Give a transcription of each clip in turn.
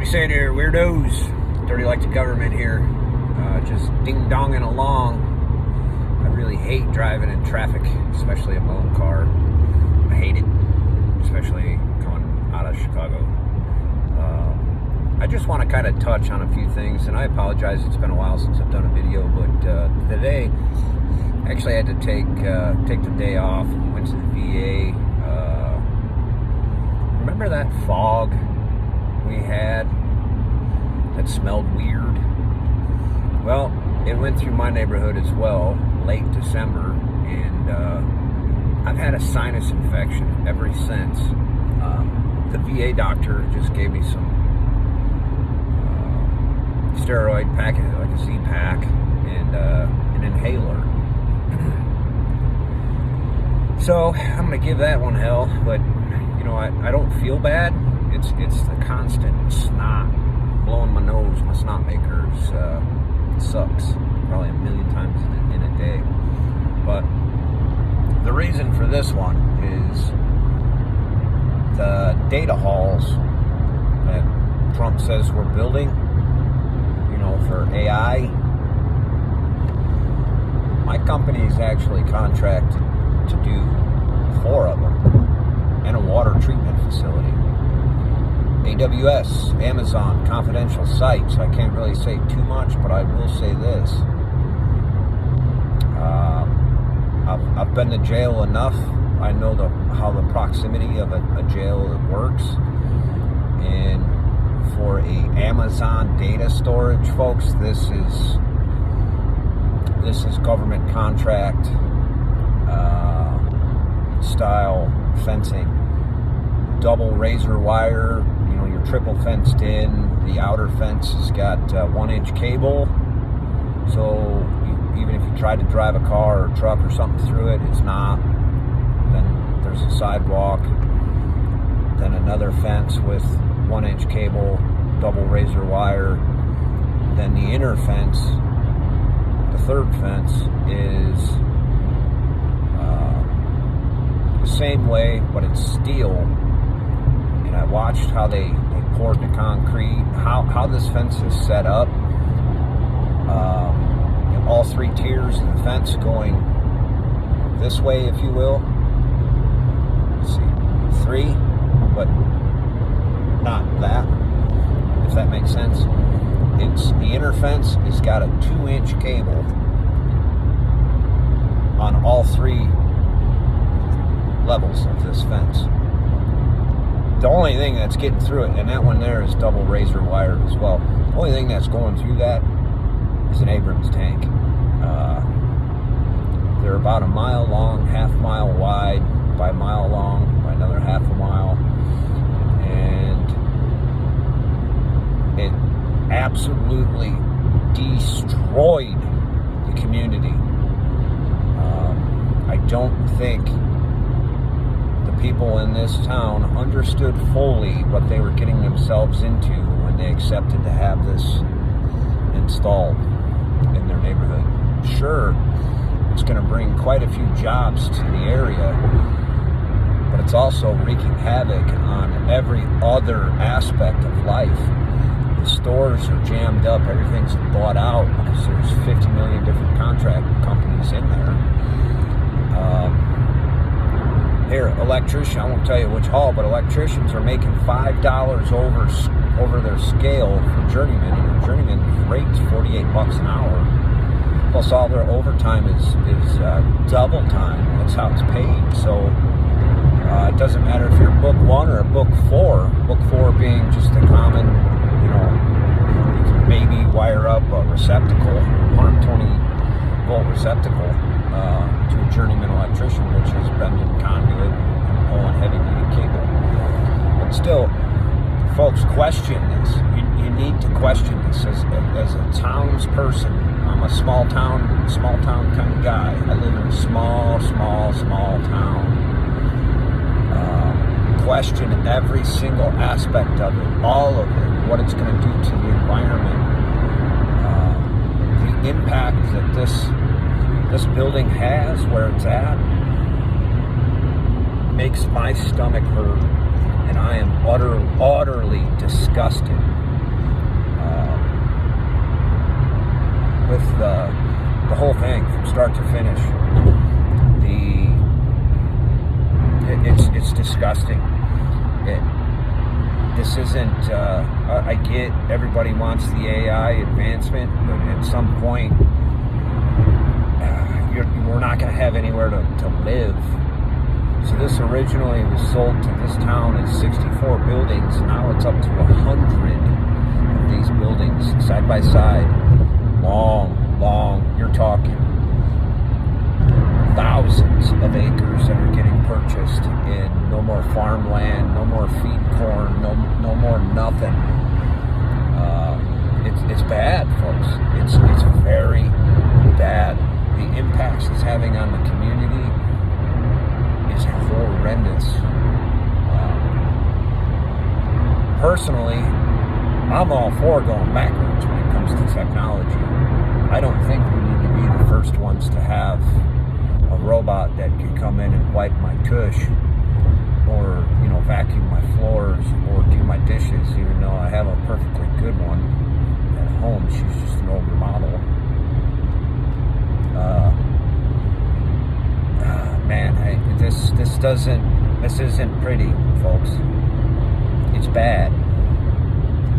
saying here, weirdos. Dirty like the government here. Just ding-donging along. I really hate driving in traffic, especially a my own car. I hate it, especially coming out of Chicago. I just want to kind of touch on a few things, and I apologize, it's been a while since I've done a video, but today, actually I had to take the day off, went to the VA. Remember that fog we had that smelled weird? Well, it went through my neighborhood as well, late December, and I've had a sinus infection ever since. The VA doctor just gave me some steroid packet, like a Z-Pack, and an inhaler. So I'm gonna give that one hell, but you know, I don't feel bad. It's the constant snot blowing my nose. My snot makers sucks probably a million times in a day. But the reason for this one is the data halls that Trump says we're building, you know, for AI. My company is actually contracted to do 4 of them and a water treatment facility. AWS, Amazon, confidential sites. I can't really say too much, but I will say this. I've been to jail enough. I know how the proximity of a jail works. And for a Amazon data storage, folks, this is government contract style fencing. Double razor wire. You're triple fenced in. The outer fence has got 1-inch cable, so even if you tried to drive a car or truck or something through it, it's not. Then there's a sidewalk, then another fence with 1-inch cable, double razor wire. Then the inner fence, the third fence, is the same way, but it's steel. And I watched how they poured the concrete, how this fence is set up. All 3 tiers of the fence going this way, if you will. Let's see, 3, but not that, if that makes sense. It's the inner fence has got a 2-inch cable on all 3 levels of this fence. The only thing that's getting through it, and that one there is double razor wired as well. The only thing that's going through that is an Abrams tank. They're about a mile long, half mile wide, by a mile long, by another half a mile. And it absolutely destroyed the community. I don't think people in this town understood fully what they were getting themselves into when they accepted to have this installed in their neighborhood. Sure, it's going to bring quite a few jobs to the area, but it's also wreaking havoc on every other aspect of life. The stores are jammed up, everything's bought out because there's 50 million different contract companies in there. Here, electrician, I won't tell you which hall, but electricians are making $5 over their scale for journeymen, and their journeyman rate's $48 an hour. Plus all their overtime is double time. That's how it's paid. So it doesn't matter if you're book 1 or book 4. Book 4 being just a common, you can maybe wire up a receptacle, 120 volt receptacle, to a journeyman electrician, which is bending conduit and pulling heavy-duty cable. But still, folks, question this. You need to question this as a townsperson. I'm a small town kind of guy. I live in a small town. Question every single aspect of it, all of it, what it's going to do to the environment, the impact that this building has where it's at makes my stomach hurt, and I am utterly disgusted with the whole thing from start to finish. It's disgusting. This isn't. I get everybody wants the AI advancement, but at some point, we're not going to have anywhere to live. So this originally was sold to this town as 64 buildings. Now it's up to 100 of these buildings side by side. Long. You're talking thousands of acres that are getting purchased, and no more farmland, no more feed corn, no more nothing. It's bad, folks. It's very bad. The impacts it's having on the community is horrendous. Personally, I'm all for going backwards when it comes to technology. I don't think we need to be the first ones to have a robot that can come in and wipe my tush, or vacuum my floors, or do my dishes, even though I have a perfectly good one at home. She's just an older model. Man, this isn't pretty, folks. It's bad.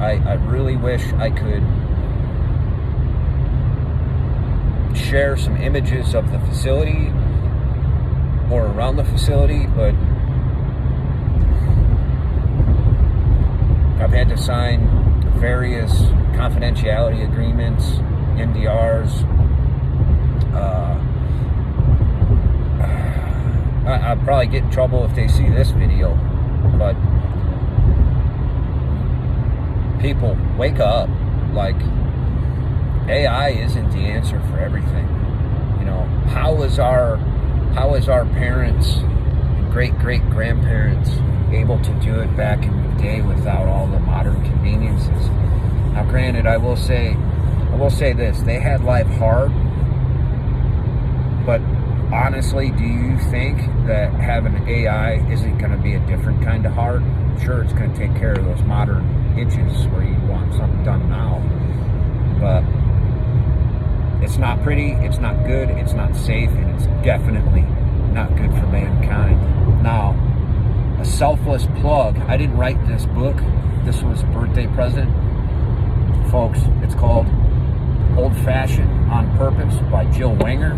I really wish I could share some images of the facility or around the facility, but I've had to sign various confidentiality agreements, NDRs. I'll probably get in trouble if they see this video, but people, wake up. Like, AI isn't the answer for everything. How is our parents and great-great-grandparents able to do it back in the day without all the modern conveniences? Now, granted, I will say this: they had life hard, but honestly, do you think that having AI isn't going to be a different kind of hard? Sure, it's going to take care of those modern itches where you want something done now, but it's not pretty, it's not good, it's not safe, and it's definitely not good for mankind. Now, a selfless plug. I didn't write this book. This was a birthday present. Folks, it's called Old Fashioned on Purpose by Jill Wenger.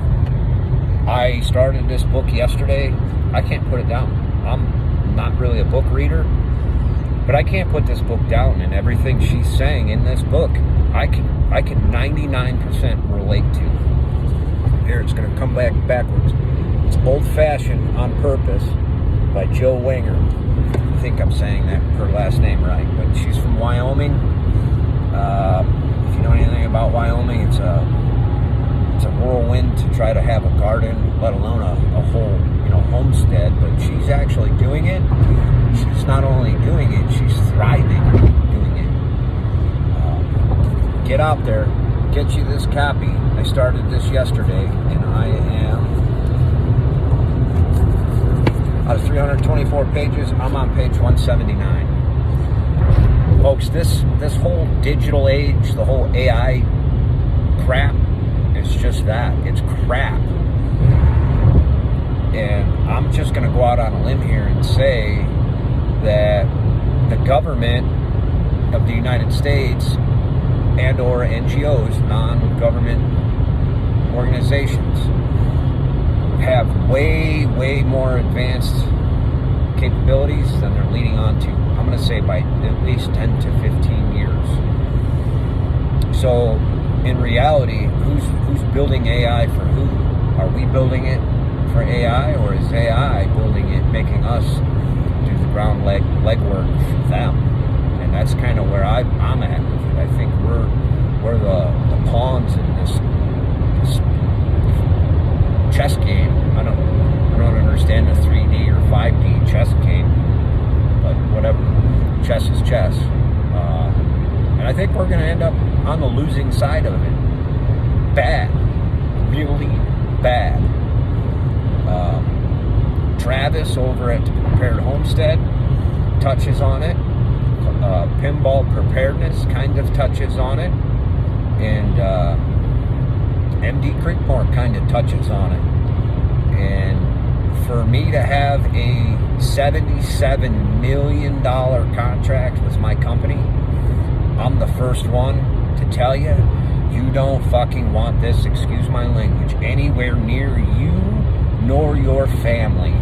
I started this book yesterday. I can't put it down. I'm not really a book reader, but I can't put this book down, and everything she's saying in this book, I can 99% relate to. Here, it's going to come backwards. It's Old Fashioned on Purpose by Jill Wenger. I think I'm saying her last name right, but she's from Wyoming. If you know anything about Wyoming, it's a whirlwind to try to have a garden, let alone a whole homestead. But she's actually doing it. She's not only doing it, she's thriving doing it. Get out there, get you this copy. I started this yesterday, and I am, out of 324 pages, I'm on page 179. Folks, this whole digital age, the whole AI crap, is just that. It's crap. And I'm just going to go out on a limb here and say that the government of the United States and or NGOs, non-government organizations, have way more advanced capabilities than they're leading on to. I'm going to say by at least 10 to 15 years. So in reality, who's building AI for who? Are we building it for AI, or is AI building it, making us do the ground legwork for them? And that's kind of where I'm at with it. I think we're the pawns in this chess game. I don't understand the 3D or 5D chess game, but whatever. Chess is chess. And I think we're going to end up on the losing side of it. Bad. Really bad. Travis over at the Prepared Homestead touches on it. Pinball Preparedness kind of touches on it. And MD Creekmore kind of touches on it. And for me to have a $77 million contract with my company, I'm the first one to tell you, you don't fucking want this, excuse my language, anywhere near you nor your family.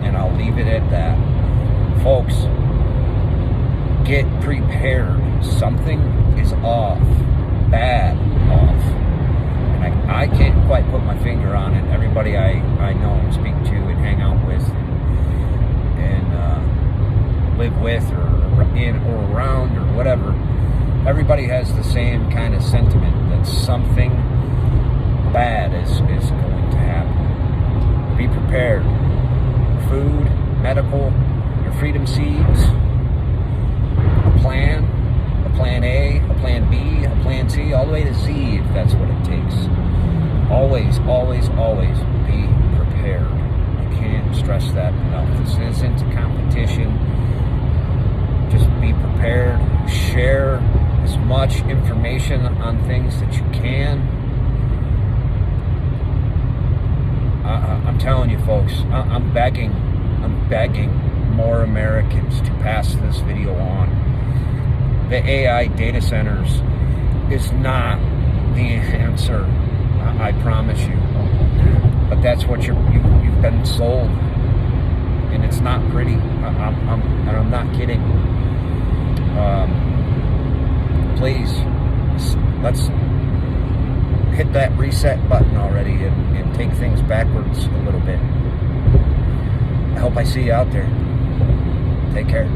And I'll leave it at that. Folks, get prepared. Something is off. Bad off. And I can't quite put my finger on it. Everybody I know and speak to and hang out with and live with or in or around or whatever, everybody has the same kind of sentiment that something bad is going to happen. Be prepared. Food, medical, your freedom seeds, a plan A, a plan B, a plan C, all the way to Z if that's what it takes. Always, always, always be prepared. I can't stress that enough. This isn't a competition. Just be prepared. Share as much information on things that you can. I'm telling you, folks, I'm begging more Americans to pass this video on. The AI data centers is not the answer, I promise you. But that's what you've been sold, and it's not pretty. I'm not kidding. Please, let's hit that reset button already and take things backwards a little bit. I hope I see you out there. Take care.